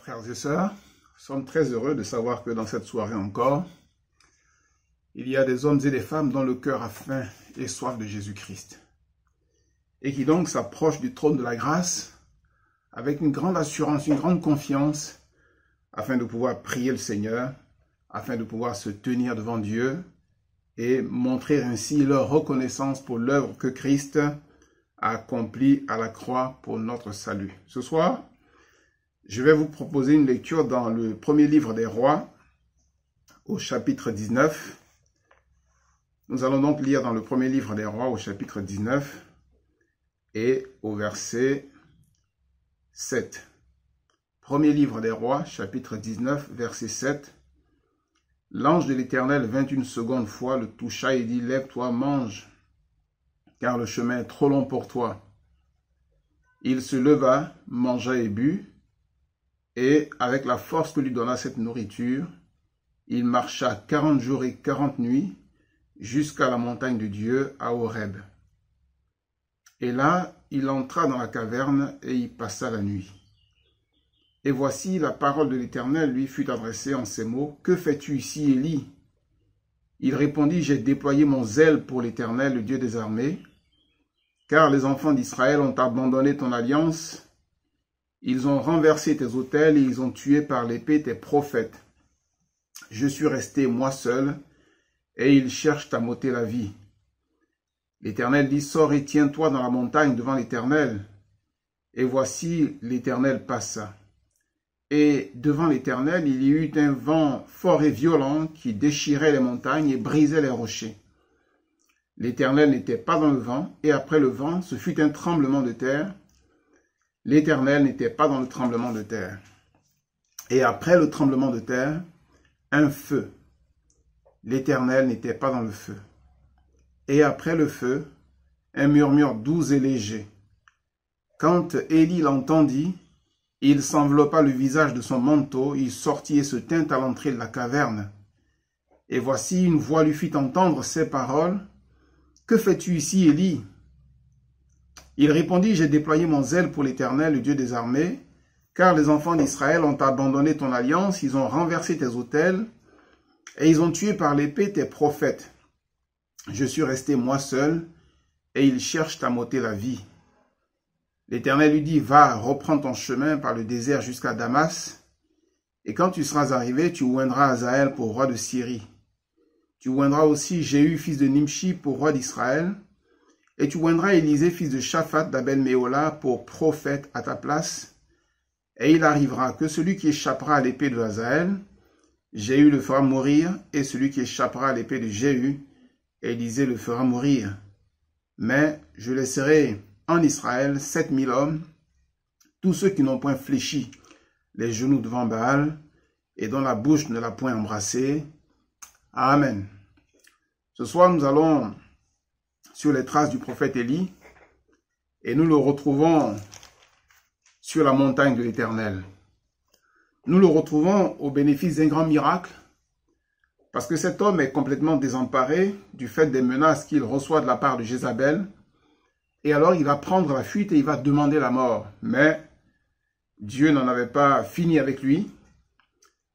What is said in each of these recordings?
frères et sœurs, nous sommes très heureux de savoir que dans cette soirée encore, il y a des hommes et des femmes dont le cœur a faim et soif de Jésus-Christ, et qui donc s'approchent du trône de la grâce avec une grande assurance, une grande confiance, afin de pouvoir prier le Seigneur, afin de pouvoir se tenir devant Dieu et montrer ainsi leur reconnaissance pour l'œuvre que Christ a accomplie à la croix pour notre salut. Ce soir, je vais vous proposer une lecture dans le premier livre des Rois, au chapitre 19. Nous allons donc lire dans le premier livre des Rois, au chapitre 19, et au verset 7. Premier livre des Rois, chapitre 19, verset 7. L'ange de l'Éternel vint une seconde fois, le toucha et dit, « Lève-toi, mange, car le chemin est trop long pour toi. » Il se leva, mangea et but, et avec la force que lui donna cette nourriture, il marcha 40 jours et 40 nuits jusqu'à la montagne de Dieu à Horeb. Et là, il entra dans la caverne et y passa la nuit. Et voici, la parole de l'Éternel lui fut adressée en ces mots, « Que fais-tu ici, Élie ?» Il répondit, « J'ai déployé mon zèle pour l'Éternel, le Dieu des armées, car les enfants d'Israël ont abandonné ton alliance. Ils ont renversé tes autels et ils ont tué par l'épée tes prophètes. Je suis resté moi seul, et ils cherchent à m'ôter la vie. » L'Éternel dit, « Sors et tiens-toi dans la montagne devant l'Éternel. » Et voici, l'Éternel passa. Et devant l'Éternel, il y eut un vent fort et violent qui déchirait les montagnes et brisait les rochers. L'Éternel n'était pas dans le vent, et après le vent, ce fut un tremblement de terre. L'Éternel n'était pas dans le tremblement de terre. Et après le tremblement de terre, un feu. L'Éternel n'était pas dans le feu. Et après le feu, un murmure doux et léger. Quand Élie l'entendit, il s'enveloppa le visage de son manteau, il sortit et se tint à l'entrée de la caverne. Et voici, une voix lui fit entendre ces paroles. « Que fais-tu ici, Élie ?» Il répondit, « J'ai déployé mon zèle pour l'Éternel, le Dieu des armées, car les enfants d'Israël ont abandonné ton alliance, ils ont renversé tes autels, et ils ont tué par l'épée tes prophètes. Je suis resté moi seul, et ils cherchent à m'ôter la vie. » L'Éternel lui dit, « Va, reprends ton chemin par le désert jusqu'à Damas, et quand tu seras arrivé, tu oindras Hazaël pour roi de Syrie. Tu oindras aussi Jéhu, fils de Nimshi, pour roi d'Israël, et tu oindras Élisée, fils de Shaphat, d'Abel-Méhola, pour prophète à ta place. Et il arrivera que celui qui échappera à l'épée de Hazaël, Jéhu le fera mourir, et celui qui échappera à l'épée de Jéhu, Élisée le fera mourir. Mais je laisserai en Israël 7000 hommes, tous ceux qui n'ont point fléchi les genoux devant Baal, et dont la bouche ne l'a point embrassé. Amen. » Ce soir, nous allons sur les traces du prophète Élie, et nous le retrouvons sur la montagne de l'Éternel. Nous le retrouvons au bénéfice d'un grand miracle, parce que cet homme est complètement désemparé du fait des menaces qu'il reçoit de la part de Jézabel, et alors il va prendre la fuite et il va demander la mort. Mais Dieu n'en avait pas fini avec lui.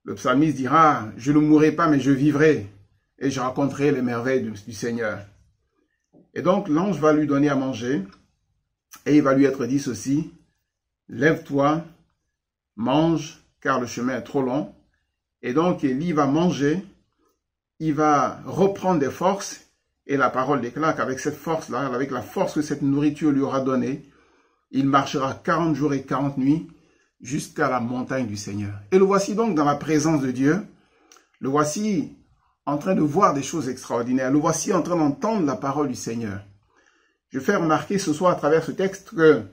Le psalmiste dira, « Je ne mourrai pas, mais je vivrai, et je raconterai les merveilles du Seigneur. » Et donc l'ange va lui donner à manger, et il va lui être dit ceci, « Lève-toi, mange, car le chemin est trop long. » Et donc Élie va manger, il va reprendre des forces, et la parole déclare qu'avec cette force-là, avec la force que cette nourriture lui aura donnée, il marchera 40 jours et 40 nuits jusqu'à la montagne du Seigneur. Et le voici donc dans la présence de Dieu, le voici en train de voir des choses extraordinaires, le voici en train d'entendre la parole du Seigneur. Je fais remarquer ce soir à travers ce texte que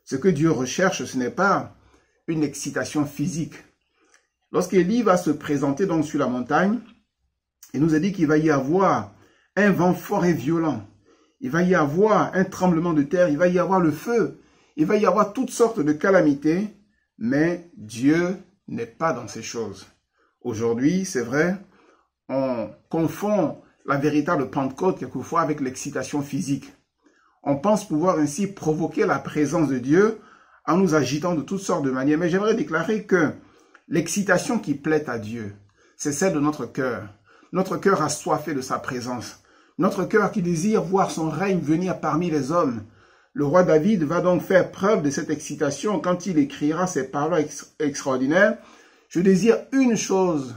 ce que Dieu recherche, ce n'est pas une excitation physique. Lorsqu'Élie va se présenter donc sur la montagne, il nous a dit qu'il va y avoir un vent fort et violent. Il va y avoir un tremblement de terre, il va y avoir le feu, il va y avoir toutes sortes de calamités, mais Dieu n'est pas dans ces choses. Aujourd'hui, c'est vrai, on confond la véritable Pentecôte quelquefois avec l'excitation physique. On pense pouvoir ainsi provoquer la présence de Dieu en nous agitant de toutes sortes de manières. Mais j'aimerais déclarer que L'excitation qui plaît à Dieu, c'est celle de notre cœur. Notre cœur assoiffé de sa présence. Notre cœur qui désire voir son règne venir parmi les hommes. Le roi David va donc faire preuve de cette excitation quand il écrira ces paroles extraordinaires. Je désire une chose.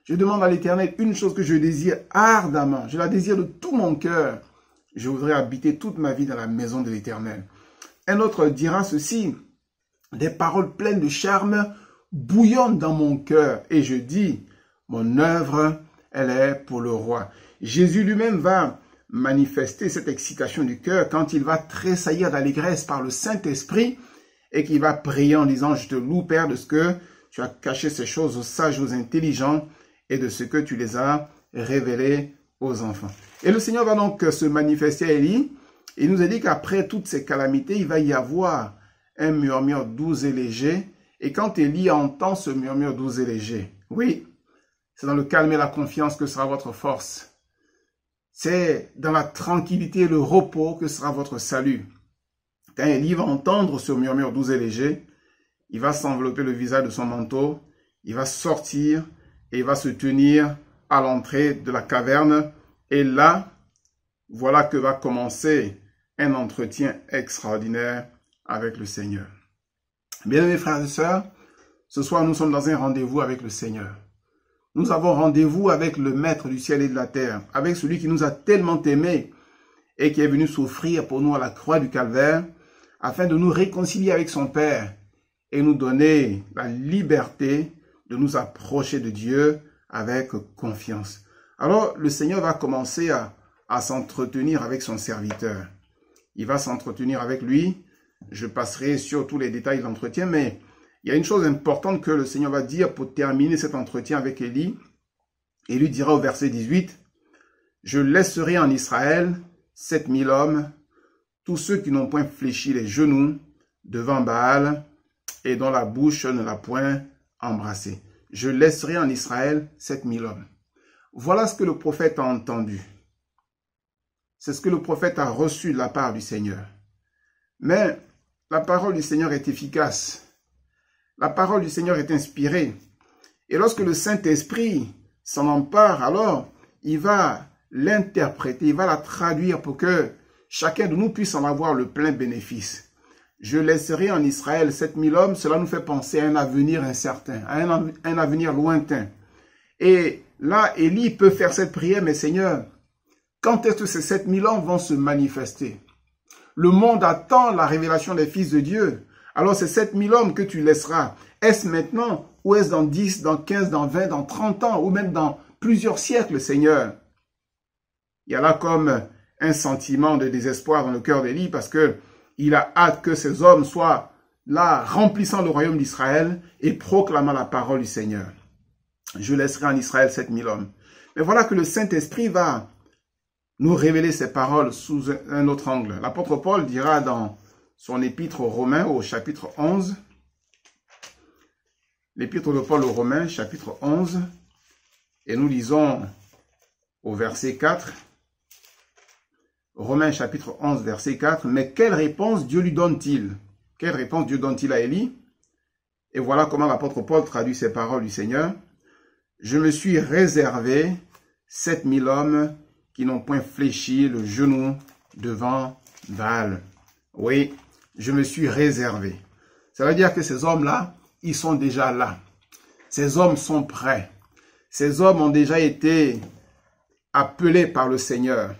Je demande à l'Éternel une chose que je désire ardemment. Je la désire de tout mon cœur. Je voudrais habiter toute ma vie dans la maison de l'Éternel. Un autre dira ceci. Des paroles pleines de charme bouillonnent dans mon cœur. Et je dis, mon œuvre, elle est pour le roi. Jésus lui-même va manifester cette excitation du cœur quand il va tressaillir d'allégresse par le Saint-Esprit et qu'il va prier en disant, je te loue, Père, de ce que tu as caché ces choses aux sages, aux intelligents et de ce que tu les as révélées aux enfants. Et le Seigneur va donc se manifester à Élie. Il nous a dit qu'après toutes ces calamités, il va y avoir un murmure doux et léger. Et quand Élie entend ce murmure doux et léger, oui, c'est dans le calme et la confiance que sera votre force. C'est dans la tranquillité et le repos que sera votre salut. Quand Élie va entendre ce murmure doux et léger, il va s'envelopper le visage de son manteau, il va sortir et il va se tenir à l'entrée de la caverne. Et là, voilà que va commencer un entretien extraordinaire avec le Seigneur. Bien-aimés frères et sœurs, ce soir nous sommes dans un rendez-vous avec le Seigneur. Nous avons rendez-vous avec le Maître du ciel et de la terre, avec celui qui nous a tellement aimés et qui est venu souffrir pour nous à la croix du Calvaire, afin de nous réconcilier avec son Père et nous donner la liberté de nous approcher de Dieu avec confiance. Alors le Seigneur va commencer à s'entretenir avec son serviteur. Il va s'entretenir avec lui. Je passerai sur tous les détails de l'entretien, mais il y a une chose importante que le Seigneur va dire pour terminer cet entretien avec Élie. Il lui dira au verset 18, « Je laisserai en Israël 7000 hommes, tous ceux qui n'ont point fléchi les genoux devant Baal et dont la bouche ne l'a point embrassé. Je laisserai en Israël 7000 hommes. » Voilà ce que le prophète a entendu. C'est ce que le prophète a reçu de la part du Seigneur. Mais la parole du Seigneur est efficace. La parole du Seigneur est inspirée. Et lorsque le Saint-Esprit s'en empare, alors il va l'interpréter, il va la traduire pour que chacun de nous puisse en avoir le plein bénéfice. Je laisserai en Israël 7000 hommes, cela nous fait penser à un avenir incertain, à un avenir lointain. Et là, Élie peut faire cette prière, mais Seigneur, quand est-ce que ces 7000 hommes vont se manifester? Le monde attend la révélation des fils de Dieu. Alors ces 7000 hommes que tu laisseras, est-ce maintenant ou est-ce dans 10, dans 15, dans 20, dans 30 ans ou même dans plusieurs siècles, Seigneur? Il y a là comme un sentiment de désespoir dans le cœur d'Élie parce que il a hâte que ces hommes soient là remplissant le royaume d'Israël et proclamant la parole du Seigneur. Je laisserai en Israël 7000 hommes. Mais voilà que le Saint-Esprit va nous révéler ces paroles sous un autre angle. L'apôtre Paul dira dans son épître aux Romains au chapitre 11, l'épître de Paul aux Romains, chapitre 11, et nous lisons au verset 4, Romains chapitre 11, verset 4, « Mais quelle réponse Dieu lui donne-t-il? Quelle réponse Dieu donne-t-il à Élie? » Et voilà comment l'apôtre Paul traduit ces paroles du Seigneur. « Je me suis réservé 7000 hommes qui n'ont point fléchi le genou devant Baal. » Oui, je me suis réservé. Ça veut dire que ces hommes-là, ils sont déjà là. Ces hommes sont prêts. Ces hommes ont déjà été appelés par le Seigneur.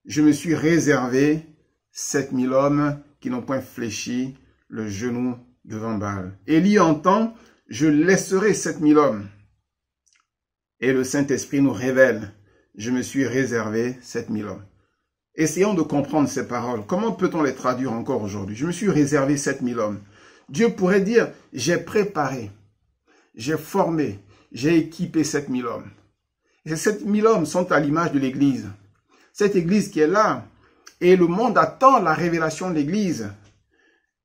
Je me suis réservé 7000 hommes qui n'ont point fléchi le genou devant Baal. Élie entend, je laisserai 7000 hommes. Et le Saint-Esprit nous révèle, je me suis réservé 7000 hommes. Essayons de comprendre ces paroles. Comment peut-on les traduire encore aujourd'hui? Je me suis réservé 7000 hommes. Dieu pourrait dire, j'ai préparé, j'ai formé, j'ai équipé 7000 hommes. Et ces 7000 hommes sont à l'image de l'Église. Cette Église qui est là, et le monde attend la révélation de l'Église.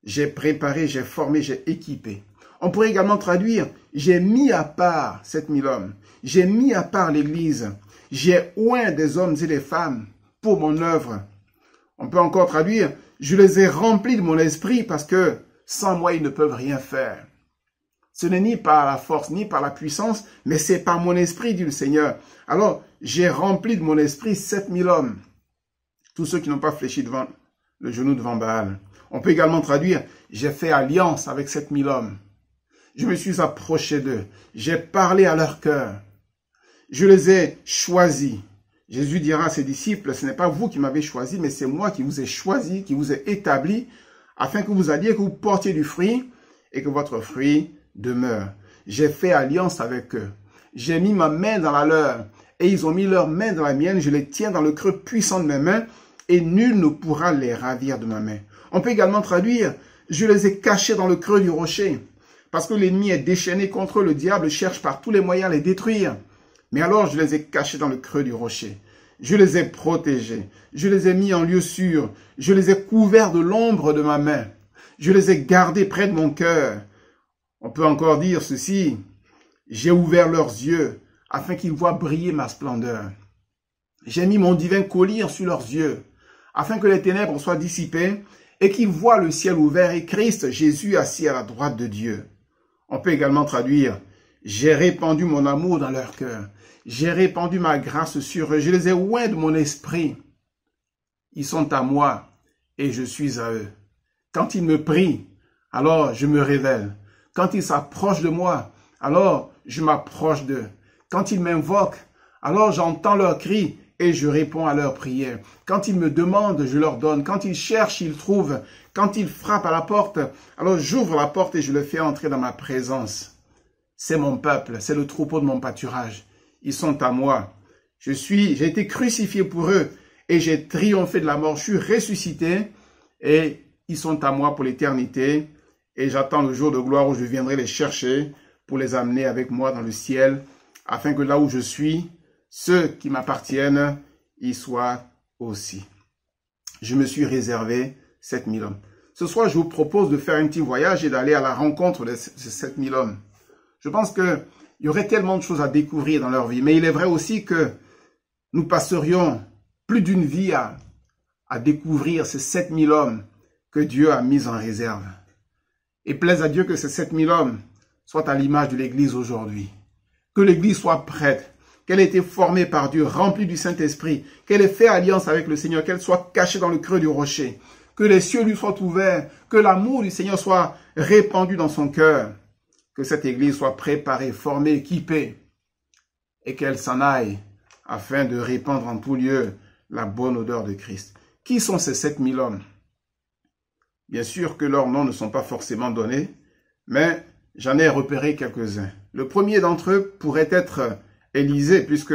J'ai préparé, j'ai formé, j'ai équipé. On pourrait également traduire, j'ai mis à part 7000 hommes. J'ai mis à part l'Église. J'ai oint des hommes et des femmes pour mon œuvre. On peut encore traduire, je les ai remplis de mon esprit parce que sans moi, ils ne peuvent rien faire. Ce n'est ni par la force, ni par la puissance, mais c'est par mon esprit, dit le Seigneur. Alors, j'ai rempli de mon esprit 7000 hommes. Tous ceux qui n'ont pas fléchi devant le genou devant Baal. On peut également traduire, j'ai fait alliance avec 7000 hommes. Je me suis approché d'eux. J'ai parlé à leur cœur. Je les ai choisis. Jésus dira à ses disciples, ce n'est pas vous qui m'avez choisi, mais c'est moi qui vous ai choisi, qui vous ai établi, afin que vous alliez, que vous portiez du fruit et que votre fruit demeure. J'ai fait alliance avec eux. J'ai mis ma main dans la leur et ils ont mis leur main dans la mienne. Je les tiens dans le creux puissant de mes mains et nul ne pourra les ravir de ma main. On peut également traduire, je les ai cachés dans le creux du rocher. Parce que l'ennemi est déchaîné contre eux, le diable cherche par tous les moyens à les détruire. Mais alors je les ai cachés dans le creux du rocher. Je les ai protégés. Je les ai mis en lieu sûr. Je les ai couverts de l'ombre de ma main. Je les ai gardés près de mon cœur. On peut encore dire ceci. J'ai ouvert leurs yeux afin qu'ils voient briller ma splendeur. J'ai mis mon divin collier sur leurs yeux afin que les ténèbres soient dissipées et qu'ils voient le ciel ouvert et Christ Jésus assis à la droite de Dieu. On peut également traduire, j'ai répandu mon amour dans leur cœur. J'ai répandu ma grâce sur eux. Je les ai oints de mon esprit. Ils sont à moi et je suis à eux. Quand ils me prient, alors je me révèle. Quand ils s'approchent de moi, alors je m'approche d'eux. Quand ils m'invoquent, alors j'entends leurs cris et je réponds à leurs prières. Quand ils me demandent, je leur donne. Quand ils cherchent, ils trouvent. Quand ils frappent à la porte, alors j'ouvre la porte et je les fais entrer dans ma présence. C'est mon peuple, c'est le troupeau de mon pâturage. Ils sont à moi. J'ai été crucifié pour eux et j'ai triomphé de la mort. Je suis ressuscité et ils sont à moi pour l'éternité. Et j'attends le jour de gloire où je viendrai les chercher pour les amener avec moi dans le ciel, afin que là où je suis, ceux qui m'appartiennent y soient aussi. Je me suis réservé 7000 hommes. Ce soir, je vous propose de faire un petit voyage et d'aller à la rencontre de ces 7000 hommes. Je pense qu'il y aurait tellement de choses à découvrir dans leur vie, mais il est vrai aussi que nous passerions plus d'une vie à découvrir ces 7000 hommes que Dieu a mis en réserve. Et plaise à Dieu que ces 7000 hommes soient à l'image de l'Église aujourd'hui. Que l'Église soit prête, qu'elle ait été formée par Dieu, remplie du Saint-Esprit, qu'elle ait fait alliance avec le Seigneur, qu'elle soit cachée dans le creux du rocher, que les cieux lui soient ouverts, que l'amour du Seigneur soit répandu dans son cœur, que cette Église soit préparée, formée, équipée, et qu'elle s'en aille afin de répandre en tout lieu la bonne odeur de Christ. Qui sont ces 7000 hommes? Bien sûr que leurs noms ne sont pas forcément donnés, mais j'en ai repéré quelques-uns. Le premier d'entre eux pourrait être Élisée, puisque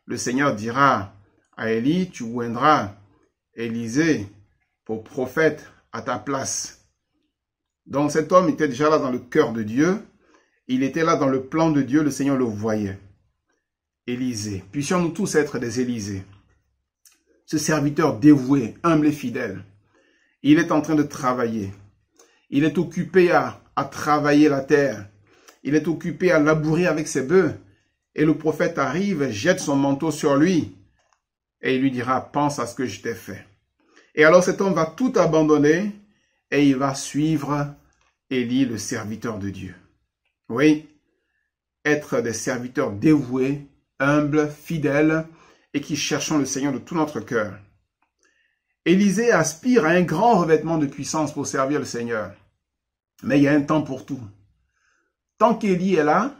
le Seigneur dira à Élie, tu oindras Élisée pour prophète à ta place. Donc cet homme était déjà là dans le cœur de Dieu, il était là dans le plan de Dieu, le Seigneur le voyait. Élisée, puissions-nous tous être des Élisées. Ce serviteur dévoué, humble et fidèle, il est en train de travailler. Il est occupé à travailler la terre. Il est occupé à labourer avec ses bœufs. Et le prophète arrive, jette son manteau sur lui. Et il lui dira, pense à ce que je t'ai fait. Et alors cet homme va tout abandonner et il va suivre Élie, le serviteur de Dieu. Oui, être des serviteurs dévoués, humbles, fidèles et qui cherchons le Seigneur de tout notre cœur. Élisée aspire à un grand revêtement de puissance pour servir le Seigneur. Mais il y a un temps pour tout. Tant qu'Élie est là,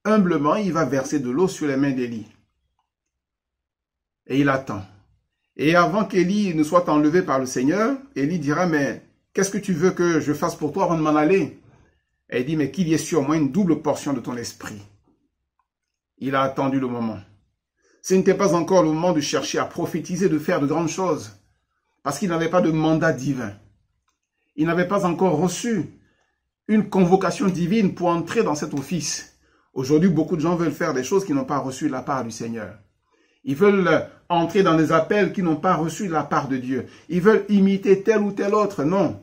humblement, il va verser de l'eau sur les mains d'Élie. Et il attend. Et avant qu'Élie ne soit enlevé par le Seigneur, Élie dira, mais qu'est-ce que tu veux que je fasse pour toi avant de m'en aller? Et il dit, mais qu'il y ait sur moi une double portion de ton esprit. Il a attendu le moment. Ce n'était pas encore le moment de chercher à prophétiser, de faire de grandes choses. Parce qu'il n'avait pas de mandat divin. Il n'avait pas encore reçu une convocation divine pour entrer dans cet office. Aujourd'hui, beaucoup de gens veulent faire des choses qu'ils n'ont pas reçues de la part du Seigneur. Ils veulent entrer dans des appels qu'ils n'ont pas reçus de la part de Dieu. Ils veulent imiter tel ou tel autre. Non.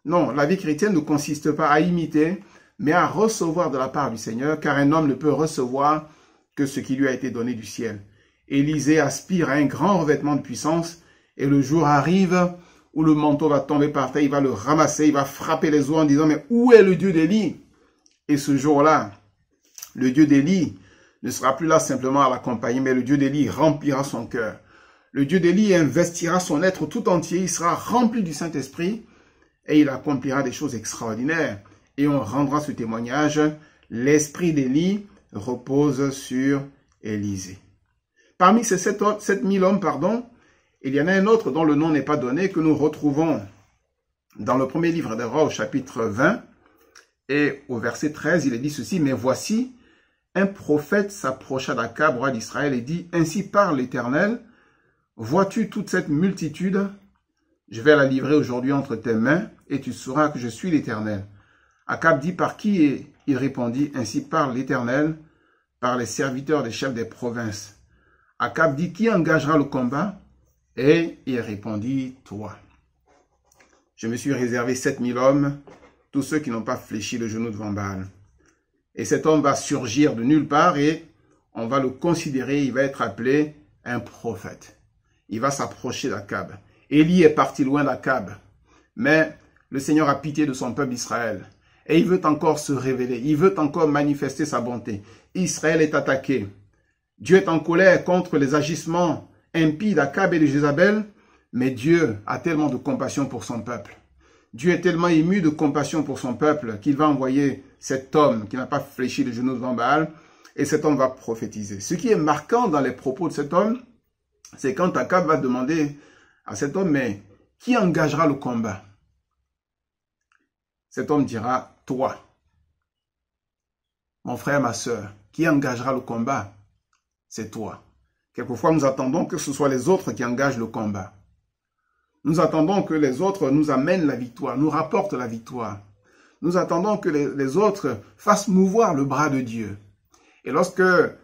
Non, la vie chrétienne ne consiste pas à imiter, mais à recevoir de la part du Seigneur, car un homme ne peut recevoir que ce qui lui a été donné du ciel. Élisée aspire à un grand revêtement de puissance, et le jour arrive où le manteau va tomber par terre, il va le ramasser, il va frapper les eaux en disant, mais où est le Dieu d'Élie? Et ce jour-là, le Dieu d'Élie ne sera plus là simplement à l'accompagner, mais le Dieu d'Élie remplira son cœur. Le Dieu d'Élie investira son être tout entier, il sera rempli du Saint-Esprit et il accomplira des choses extraordinaires. Et on rendra ce témoignage, l'esprit d'Élie repose sur Élisée. Parmi ces 7000 hommes, il y en a un autre dont le nom n'est pas donné, que nous retrouvons dans le premier livre des Rois au chapitre 20 et au verset 13, il est dit ceci, « Mais voici, un prophète s'approcha d'Akab, roi d'Israël, et dit, « Ainsi parle l'Éternel, vois-tu toute cette multitude? Je vais la livrer aujourd'hui entre tes mains, et tu sauras que je suis l'Éternel. » Akab dit, « Par qui ?» Et il répondit, « Ainsi parle l'Éternel, par les serviteurs des chefs des provinces. » Akab dit, « Qui engagera le combat ?» Et il répondit, « Toi. » Je me suis réservé 7000 hommes, tous ceux qui n'ont pas fléchi le genou devant Baal. Et cet homme va surgir de nulle part et on va le considérer, il va être appelé un prophète. Il va s'approcher d'Akab. Élie est parti loin d'Akab, mais le Seigneur a pitié de son peuple Israël. Et il veut encore se révéler, il veut encore manifester sa bonté. Israël est attaqué. Dieu est en colère contre les agissements impies d'Akab et de Jézabel, mais Dieu a tellement de compassion pour son peuple. Dieu est tellement ému de compassion pour son peuple qu'il va envoyer cet homme qui n'a pas fléchi le genou devant Baal, et cet homme va prophétiser. Ce qui est marquant dans les propos de cet homme, c'est quand Akab va demander à cet homme, mais qui engagera le combat? Cet homme dira, toi. Mon frère, ma soeur, qui engagera le combat? C'est toi. Quelquefois, nous attendons que ce soit les autres qui engagent le combat. Nous attendons que les autres nous amènent la victoire, nous rapportent la victoire. Nous attendons que les autres fassent mouvoir le bras de Dieu. Et lorsque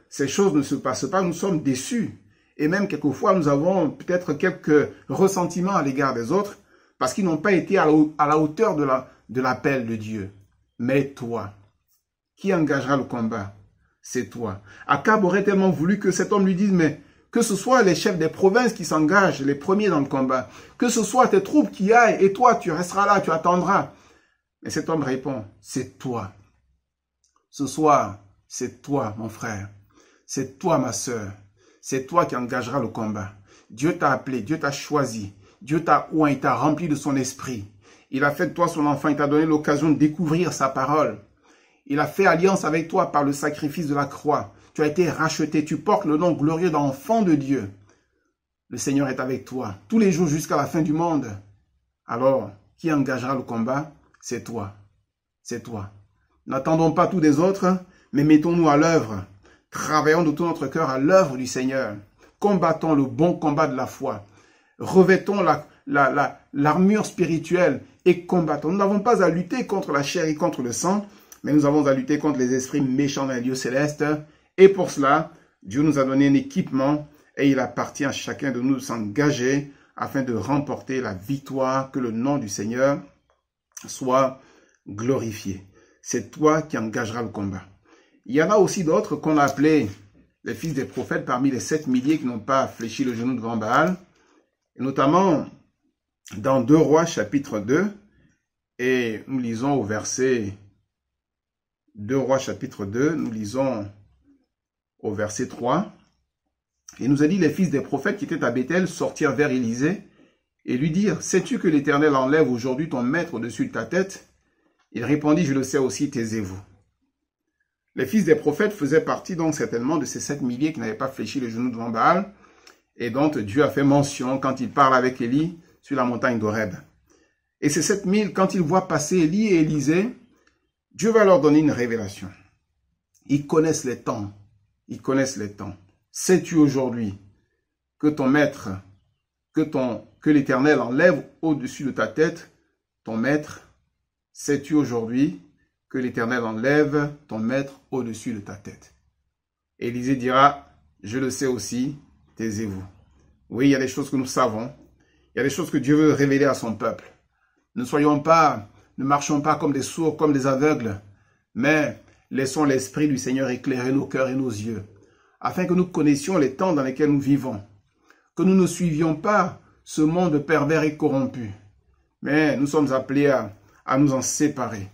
ces choses ne se passent pas, nous sommes déçus. Et même quelquefois, nous avons peut-être quelques ressentiments à l'égard des autres parce qu'ils n'ont pas été à la hauteur de l'appel de Dieu. Mais toi, qui engagera le combat? C'est toi. Akab aurait tellement voulu que cet homme lui dise, mais que ce soit les chefs des provinces qui s'engagent les premiers dans le combat, que ce soit tes troupes qui aillent et toi, tu resteras là, tu attendras. Mais cet homme répond, c'est toi. Ce soir, c'est toi, mon frère. C'est toi, ma sœur. C'est toi qui engageras le combat. Dieu t'a appelé, Dieu t'a choisi. Dieu t'a oint, il t'a rempli de son esprit. Il a fait de toi son enfant, il t'a donné l'occasion de découvrir sa parole. Il a fait alliance avec toi par le sacrifice de la croix. Tu as été racheté, tu portes le nom glorieux d'enfant de Dieu. Le Seigneur est avec toi, tous les jours jusqu'à la fin du monde. Alors, qui engagera le combat? C'est toi. C'est toi. N'attendons pas tout des autres, mais mettons-nous à l'œuvre. Travaillons de tout notre cœur à l'œuvre du Seigneur. Combattons le bon combat de la foi. Revêtons l'armure spirituelle et combattons. Nous n'avons pas à lutter contre la chair et contre le sang, mais nous avons à lutter contre les esprits méchants dans les lieux célestes. Et pour cela, Dieu nous a donné un équipement et il appartient à chacun de nous de s'engager afin de remporter la victoire, que le nom du Seigneur soit glorifié. C'est toi qui engageras le combat. Il y en a aussi d'autres qu'on a appelés les fils des prophètes parmi les 7 milliers qui n'ont pas fléchi le genou devant Baal. Et notamment dans 2 Rois chapitre 2 et nous lisons au verset 2 Rois chapitre 2, nous lisons au verset 3. Il nous a dit, les fils des prophètes qui étaient à Béthel sortirent vers Élisée et lui dirent, sais-tu que l'Éternel enlève aujourd'hui ton maître au-dessus de ta tête? Il répondit, je le sais aussi, taisez-vous. Les fils des prophètes faisaient partie donc certainement de ces 7 milliers qui n'avaient pas fléchi le genou devant Baal et dont Dieu a fait mention quand il parle avec Élie sur la montagne d'Horeb. Et ces 7000, quand ils voient passer Élie et Élisée, Dieu va leur donner une révélation. Ils connaissent les temps. Ils connaissent les temps. Sais-tu aujourd'hui que ton maître, que l'Éternel enlève au-dessus de ta tête ton maître? Sais-tu aujourd'hui que l'Éternel enlève ton maître au-dessus de ta tête? Élisée dira, je le sais aussi, taisez-vous. Oui, il y a des choses que nous savons. Il y a des choses que Dieu veut révéler à son peuple. Ne marchons pas comme des sourds, comme des aveugles, mais laissons l'Esprit du Seigneur éclairer nos cœurs et nos yeux, afin que nous connaissions les temps dans lesquels nous vivons, que nous ne suivions pas ce monde pervers et corrompu, mais nous sommes appelés à nous en séparer.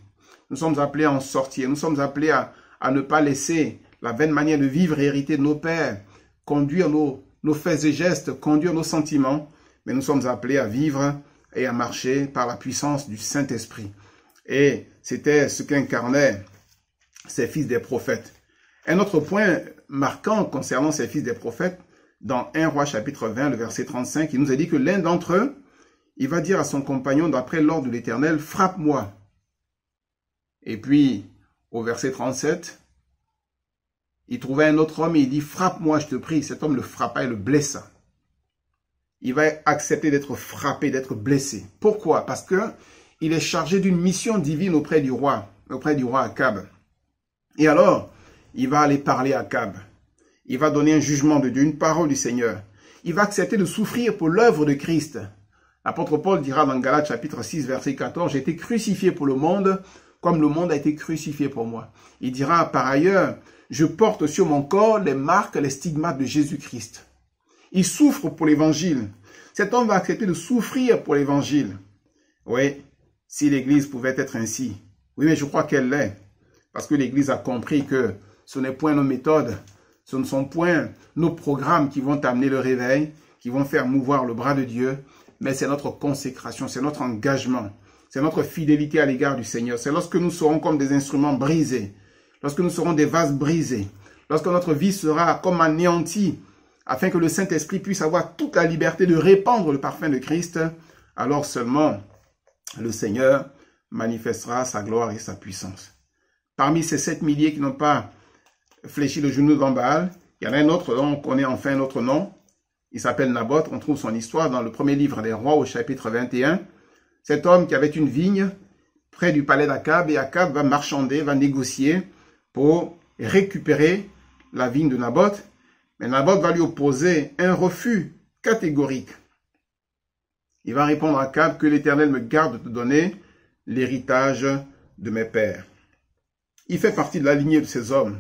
Nous sommes appelés à en sortir. Nous sommes appelés à ne pas laisser la vaine manière de vivre héritée de nos pères conduire nos faits et gestes, conduire nos sentiments. Mais nous sommes appelés à vivre et à marcher par la puissance du Saint-Esprit. Et c'était ce qu'incarnaient ces fils des prophètes. Un autre point marquant concernant ces fils des prophètes, dans 1 Roi chapitre 20, le verset 35, il nous a dit que l'un d'entre eux, il va dire à son compagnon, d'après l'ordre de l'Éternel, « Frappe-moi ». Et puis, au verset 37, il trouvait un autre homme et il dit « Frappe-moi, je te prie ». Cet homme le frappa et le blessa. Il va accepter d'être frappé, d'être blessé. Pourquoi? Parce que il est chargé d'une mission divine auprès du roi Akab. Et alors, il va aller parler à Akab. Il va donner un jugement de Dieu, une parole du Seigneur. Il va accepter de souffrir pour l'œuvre de Christ. L'apôtre Paul dira dans Galates chapitre 6, verset 14, « J'ai été crucifié pour le monde, comme le monde a été crucifié pour moi. » Il dira par ailleurs, « Je porte sur mon corps les marques, les stigmates de Jésus-Christ. » Il souffre pour l'évangile. Cet homme va accepter de souffrir pour l'évangile. Oui, si l'Église pouvait être ainsi. Oui, mais je crois qu'elle l'est. Parce que l'Église a compris que ce n'est point nos méthodes, ce ne sont point nos programmes qui vont amener le réveil, qui vont faire mouvoir le bras de Dieu, mais c'est notre consécration, c'est notre engagement, c'est notre fidélité à l'égard du Seigneur. C'est lorsque nous serons comme des instruments brisés, lorsque nous serons des vases brisés, lorsque notre vie sera comme anéantie, afin que le Saint-Esprit puisse avoir toute la liberté de répandre le parfum de Christ, alors seulement le Seigneur manifestera sa gloire et sa puissance. Parmi ces 7 milliers qui n'ont pas fléchi le genou devant Baal, il y en a un autre dont on connaît enfin un autre nom. Il s'appelle Naboth. On trouve son histoire dans le premier livre des rois au chapitre 21. Cet homme qui avait une vigne près du palais d'Akab, et Akab va marchander, va négocier pour récupérer la vigne de Naboth. Mais Naboth va lui opposer un refus catégorique. Il va répondre à Akab que l'Éternel me garde de donner l'héritage de mes pères. Il fait partie de la lignée de ces hommes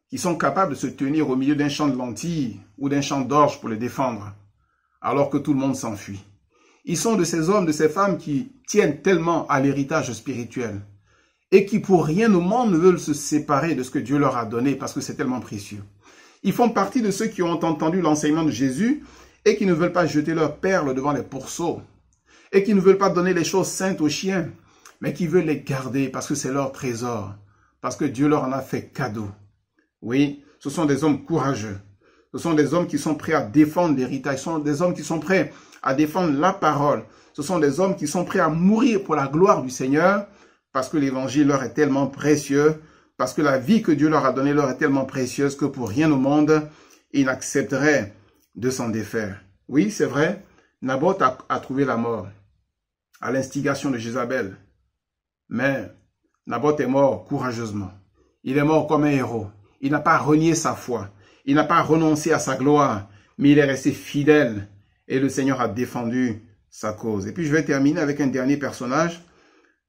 qui sont capables de se tenir au milieu d'un champ de lentilles ou d'un champ d'orge pour le défendre, alors que tout le monde s'enfuit. Ils sont de ces hommes, de ces femmes qui tiennent tellement à l'héritage spirituel et qui pour rien au monde ne veulent se séparer de ce que Dieu leur a donné parce que c'est tellement précieux. Ils font partie de ceux qui ont entendu l'enseignement de Jésus et qui ne veulent pas jeter leurs perles devant les pourceaux et qui ne veulent pas donner les choses saintes aux chiens, mais qui veulent les garder parce que c'est leur trésor, parce que Dieu leur en a fait cadeau. Oui, ce sont des hommes courageux. Ce sont des hommes qui sont prêts à défendre l'héritage. Ce sont des hommes qui sont prêts à défendre la parole. Ce sont des hommes qui sont prêts à mourir pour la gloire du Seigneur parce que l'évangile leur est tellement précieux, parce que la vie que Dieu leur a donnée leur est tellement précieuse que pour rien au monde, ils n'accepteraient de s'en défaire. Oui, c'est vrai, Naboth a trouvé la mort à l'instigation de Jézabel. Mais Naboth est mort courageusement. Il est mort comme un héros. Il n'a pas renié sa foi. Il n'a pas renoncé à sa gloire, mais il est resté fidèle et le Seigneur a défendu sa cause. Et puis je vais terminer avec un dernier personnage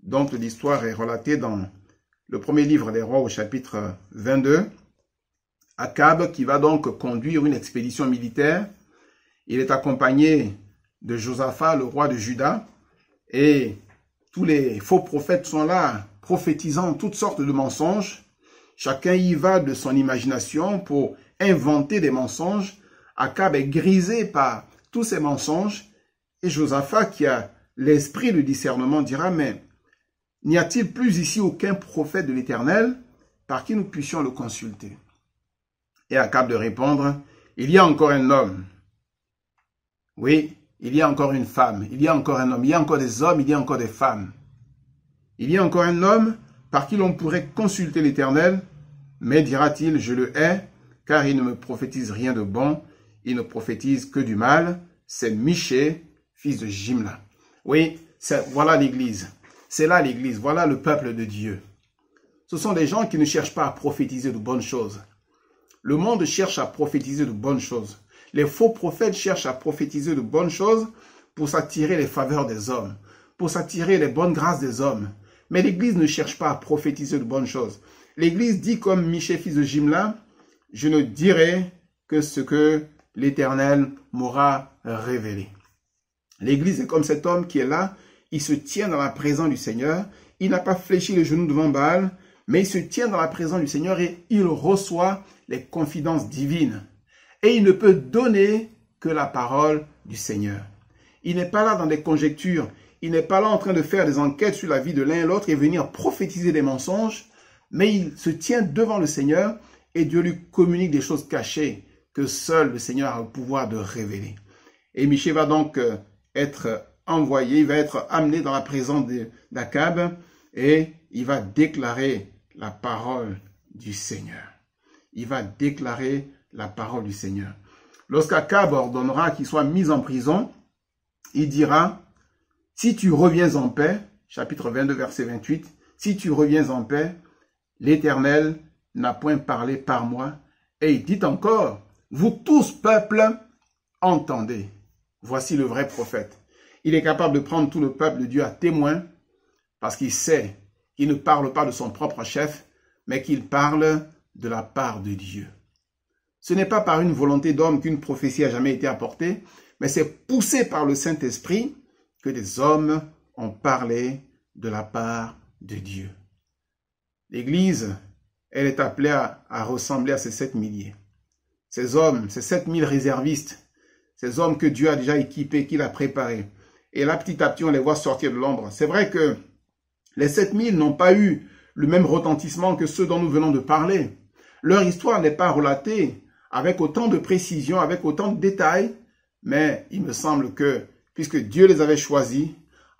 dont l'histoire est relatée dans le premier livre des rois au chapitre 22. Akab qui va donc conduire une expédition militaire. Il est accompagné de Josaphat, le roi de Juda, et tous les faux prophètes sont là, prophétisant toutes sortes de mensonges. Chacun y va de son imagination pour inventer des mensonges. Akab est grisé par tous ces mensonges. Et Josaphat, qui a l'esprit de discernement, dira, mais n'y a-t-il plus ici aucun prophète de l'Éternel par qui nous puissions le consulter? Et Akab de répondre, il y a encore un homme. Oui, il y a encore une femme, il y a encore un homme, il y a encore des hommes, il y a encore des femmes. Il y a encore un homme par qui l'on pourrait consulter l'Éternel, mais dira-t-il, je le hais, car il ne me prophétise rien de bon, il ne prophétise que du mal. C'est Michée, fils de Jimla. Oui, voilà l'Église. C'est là l'Église, voilà le peuple de Dieu. Ce sont des gens qui ne cherchent pas à prophétiser de bonnes choses. Le monde cherche à prophétiser de bonnes choses. Les faux prophètes cherchent à prophétiser de bonnes choses pour s'attirer les faveurs des hommes, pour s'attirer les bonnes grâces des hommes. Mais l'Église ne cherche pas à prophétiser de bonnes choses. L'Église dit comme Michée, fils de Jimla, je ne dirai que ce que l'Éternel m'aura révélé. L'Église est comme cet homme qui est là, il se tient dans la présence du Seigneur, il n'a pas fléchi les genoux devant Baal, mais il se tient dans la présence du Seigneur et il reçoit les confidences divines. Et il ne peut donner que la parole du Seigneur. Il n'est pas là dans des conjectures, il n'est pas là en train de faire des enquêtes sur la vie de l'un et l'autre et venir prophétiser des mensonges, mais il se tient devant le Seigneur et Dieu lui communique des choses cachées que seul le Seigneur a le pouvoir de révéler. Et Michée va donc être envoyé, il va être amené dans la présence d'Akab et il va déclarer la parole du Seigneur. Il va déclarer la parole du Seigneur. Lorsqu'Akab ordonnera qu'il soit mis en prison, il dira, si tu reviens en paix, chapitre 22, verset 28, si tu reviens en paix, l'Éternel n'a point parlé par moi. Et il dit encore, vous tous, peuple, entendez. Voici le vrai prophète. Il est capable de prendre tout le peuple de Dieu à témoin parce qu'il sait qu'il ne parle pas de son propre chef, mais qu'il parle de la part de Dieu. Ce n'est pas par une volonté d'homme qu'une prophétie a jamais été apportée, mais c'est poussé par le Saint-Esprit que des hommes ont parlé de la part de Dieu. L'Église, elle est appelée à ressembler à ces 7 milliers. Ces hommes, ces 7000 réservistes, ces hommes que Dieu a déjà équipés, qu'il a préparés. Et là, petit à petit, on les voit sortir de l'ombre. C'est vrai que les 7000 n'ont pas eu le même retentissement que ceux dont nous venons de parler. Leur histoire n'est pas relatée avec autant de précision, avec autant de détails, mais il me semble que, puisque Dieu les avait choisis,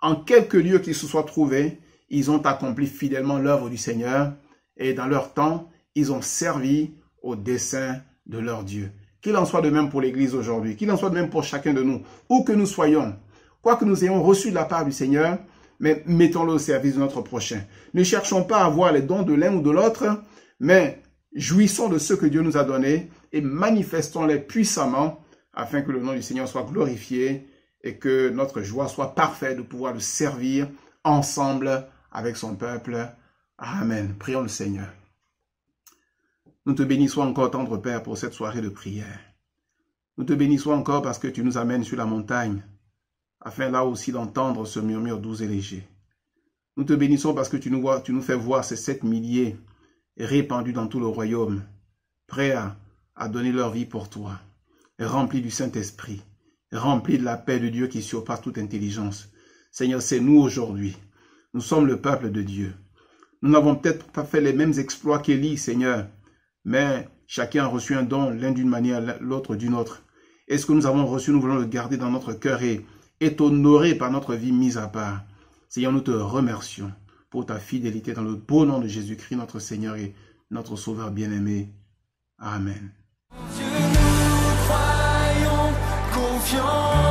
en quelques lieux qu'ils se soient trouvés, ils ont accompli fidèlement l'œuvre du Seigneur et dans leur temps, ils ont servi au dessein de leur Dieu. Qu'il en soit de même pour l'Église aujourd'hui, qu'il en soit de même pour chacun de nous, où que nous soyons, quoi que nous ayons reçu de la part du Seigneur, mais mettons-le au service de notre prochain. Ne cherchons pas à avoir les dons de l'un ou de l'autre, mais jouissons de ce que Dieu nous a donné et manifestons-les puissamment afin que le nom du Seigneur soit glorifié et que notre joie soit parfaite de pouvoir le servir ensemble avec son peuple. Amen. Prions le Seigneur. Nous te bénissons encore, tendre Père, pour cette soirée de prière. Nous te bénissons encore parce que tu nous amènes sur la montagne, afin là aussi d'entendre ce murmure doux et léger. Nous te bénissons parce que tu nous fais voir ces 7 milliers répandus dans tout le royaume, prêts à donner leur vie pour toi, remplis du Saint-Esprit, remplis de la paix de Dieu qui surpasse toute intelligence. Seigneur, c'est nous aujourd'hui. Nous sommes le peuple de Dieu. Nous n'avons peut-être pas fait les mêmes exploits qu'Élie, Seigneur, mais chacun a reçu un don, l'un d'une manière, l'autre d'une autre. Et ce que nous avons reçu, nous voulons le garder dans notre cœur et est honoré par notre vie mise à part. Seigneur, nous te remercions pour ta fidélité dans le beau nom de Jésus-Christ, notre Seigneur et notre Sauveur bien-aimé. Amen. Dieu, nous croyons, confiants.